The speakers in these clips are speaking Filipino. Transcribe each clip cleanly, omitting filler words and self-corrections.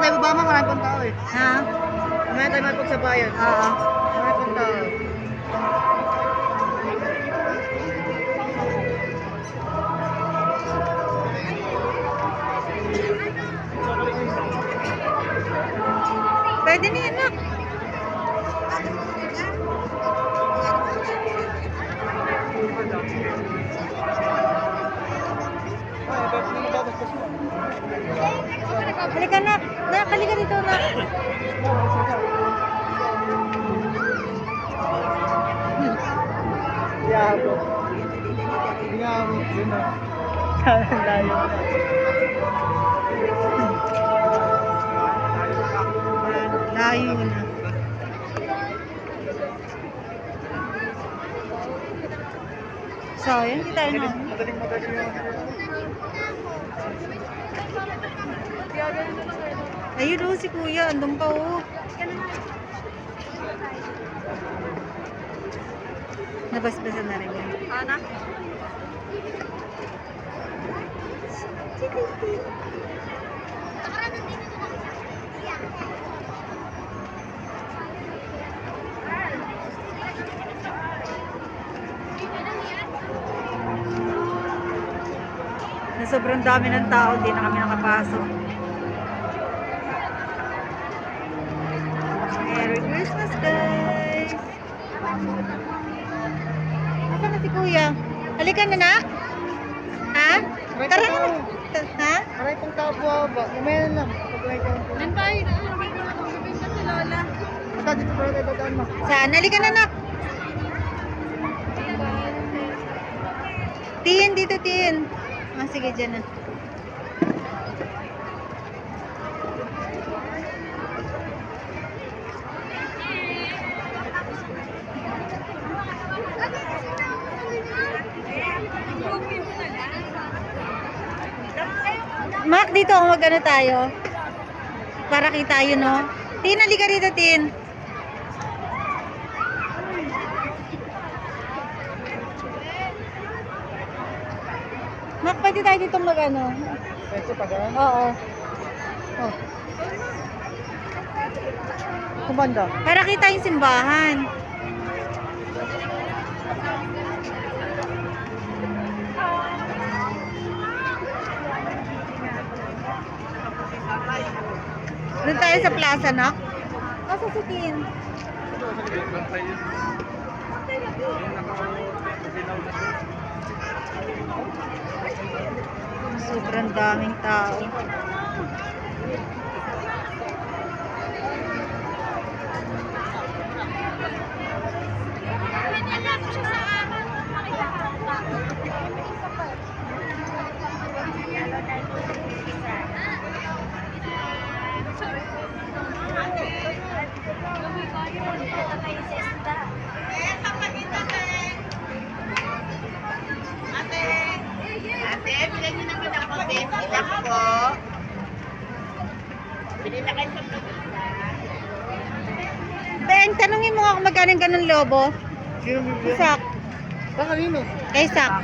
Tayo ba marami pang tao eh. Ha? Mamaya tayo may pagsabayan. Oo. Marami pang tao. Pwede na yan, nak. Halika, nak. Nak, halika dito, nak. Yabo. Yabo. Yun na. Layo. Layo na. So, yun, hindi tayo na. Madaling yun. Ayun o, si kuya. Andun pa o. Nabasbasan na rin yan. Anak? Na sobrang dami ng tao, hindi na kami nakapasok. Merry Christmas, guys! Nasaan na si kuya? Halika na, nak? Ha? Tara na. Ha? Maray pang tao po ba? Mamaya na lang. Nantay na. Sabihin ka si Lola. Basta dito pa rin dadaan mo. Saan? Halika na, nak. Tin, dito, tin. Ah, sige, dyan na. Mak, dito mag-ano tayo? Para kita yun, no? Tin, halika dito, Tin. Mak, pwede tayo dito mag-ano? Pwede pa gaan? Oo. Oh. Kung banda? Para kita yung simbahan. Doon tayo sa plaza, nak? Nasa si Tin? Sobrang daming tao. Ate, bilhin niyo naman ako, babe. Ilang po. Bilhin na kayo sa pagkita. Ben, tanungin mo nga kung magkano ganun lobo. Sino bibili? Isak. Baka kanino? Kay Isak. 100.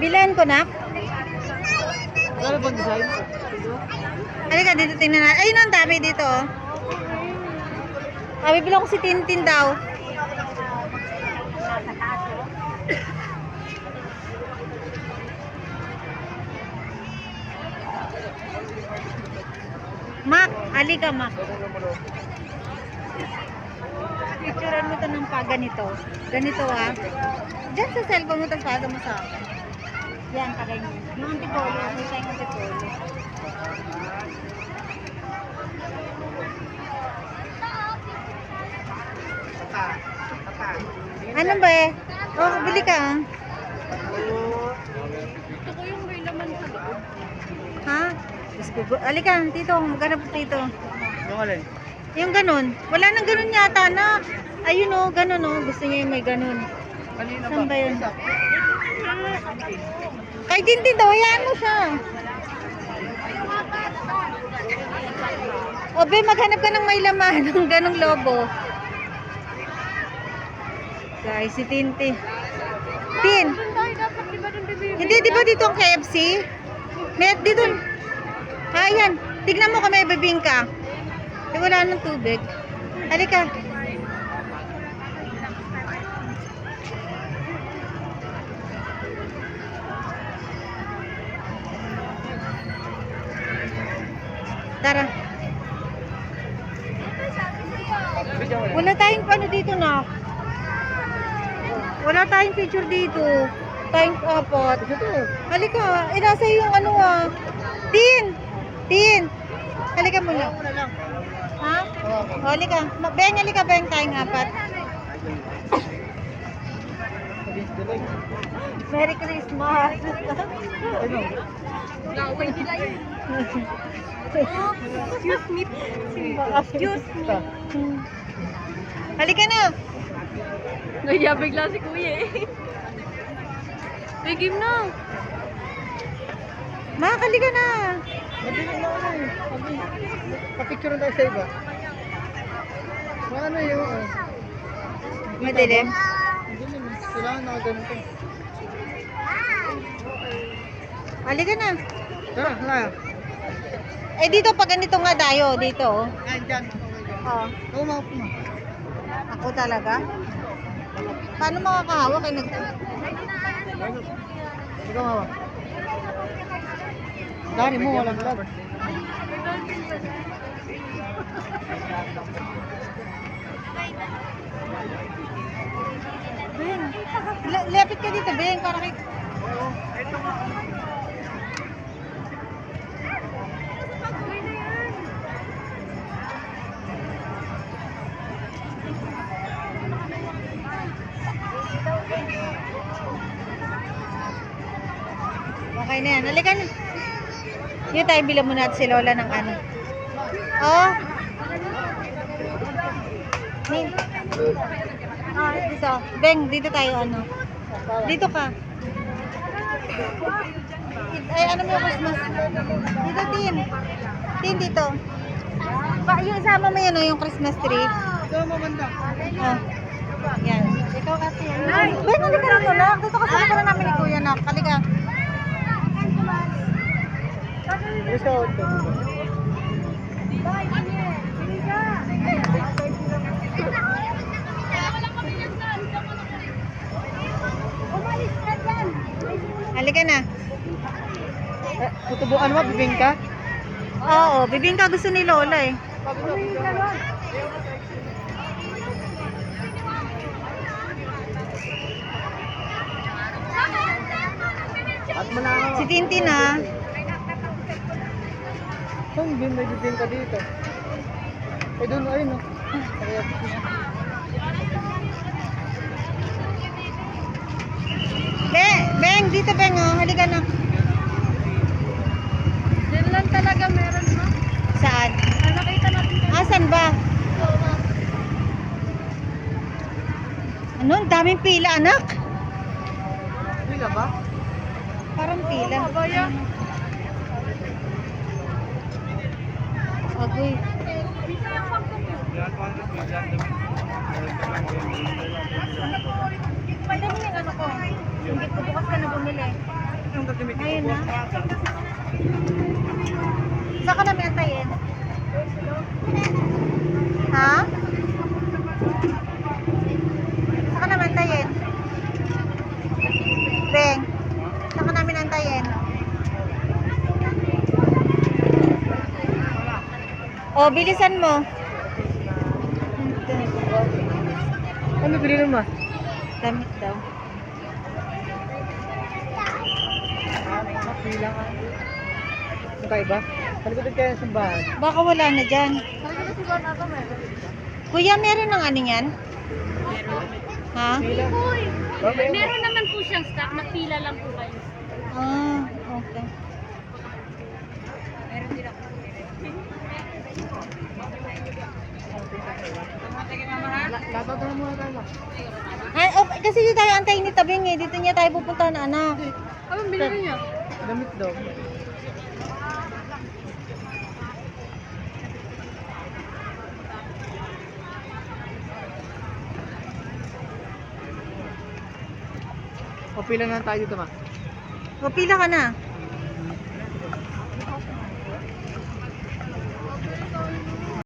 Bilan ko, nak? Ano bang design? Halika, dito tingnan natin. Ayun, ang dami dito. Oh. Ah, bibilang ko si Tintin daw. Mac, halika, Mac. Picturean mo ito ng pa ganito. Ganito ah. Diyan sa cellphone mo, tapos pasa mo sa akin. Yan, kaganyan. Yung antipolo, may tayong antipolo. Ano ba eh? Oh, bili ka ah. Gusto ko yung may laman sa loob. Ha? Alika, tito, maghanap dito. Yung alin? Yung ganun. Wala nang ganun yata na. Ayun oh, ganun oh. Gusto niya yung may ganun. Kanina Saan ba yun? Isa. Kay Tintin daw, hayaan mo siya. O be, maghanap ka ng may laman ng ganung lobo. Guys, si Tintin. Tin! Hindi, di ba dito ang KFC? May dito. Ayan, tignan mo kung may bibingka. Eh, wala nang tubig. Halika. Tara. Wala tayong ano dito na. Wala tayong picture dito. Tayong apat. Halika, nasa yung ano ah. Tin! Tin! Halika muna. Ha? Halika. Beng, halika Beng, tayong apat. Merry Christmas! Excuse me. Excuse me. Halika na. Naya bigla si kuya eh. May game na. Ma, halika na. Madilim na ano eh. Papicture tayo sa iba. Ano yung... Madilim. Madilim eh. Kailangan nakaganon ka. Halika na. Tara, tara. Eh dito pag ganito nga tayo, dito. Oh. Yan, dyan. Oh. Oo, mga puma. Ako talaga? Paano makakahawak? Ikaw mawa. Dari mo, walang vlog. Ben, lapit ka dito, Ben, para kay... Okay na yan. Halika na. Yun tayo, bilang muna natin si Lola ng ano. Oh. Ning. Ah, dito. Beng, dito tayo ano. Dito ka. Ay, ano mo yung Christmas? Dito, Tin. Tin, dito. Yung isama mo yun, oh, yung Christmas tree. Ikaw mamanda. Oh. Yan. Ikaw kasi. Ay, Beng, halika na to, nak. Dito kasi na namin ni Kuya, nak. Halika. Isa o ito. Halika na. Tutubuan mo, bibingka? Oo, bibingka gusto ni Lola eh. At mo na ako. Si Tintin ah. Saan din may bibingka dito? Eh doon, ayun o. Kaya Beng, dito Beng oh. Halika na. Diyan lang talaga meron mo. Saan? Nakita natin. Asan ba? Ano? Ang daming pila anak. pila ba? Parang pila. Abaya. Agoy. Pwede mo yung ano ko. Hindi ko bukas ka na bumili. Yung gagamit ko. Ngayon na. Saan ka namin antayin? Ha? Saan ka namin antayin? Beng, saan ka namin antayin? O, bilisan mo. Ano bilhin mo? Damit daw. Pila ka. Ano kayo ba? Palikotid kayo ng simbahan. Baka wala na dyan. Kuya, meron ng ano yan? Ha? Pila. Uy, Okay. meron naman po siyang stock. Magpila lang po kayo. Ah, okay. Lapat na muna tayo. Ah, okay, kasi dito tayo antayin ni Tabing eh. Dito niya tayo pupunta na anak. Ano bilhin niya? Damit daw. O pila na tayo dito ma. O, pila ka na.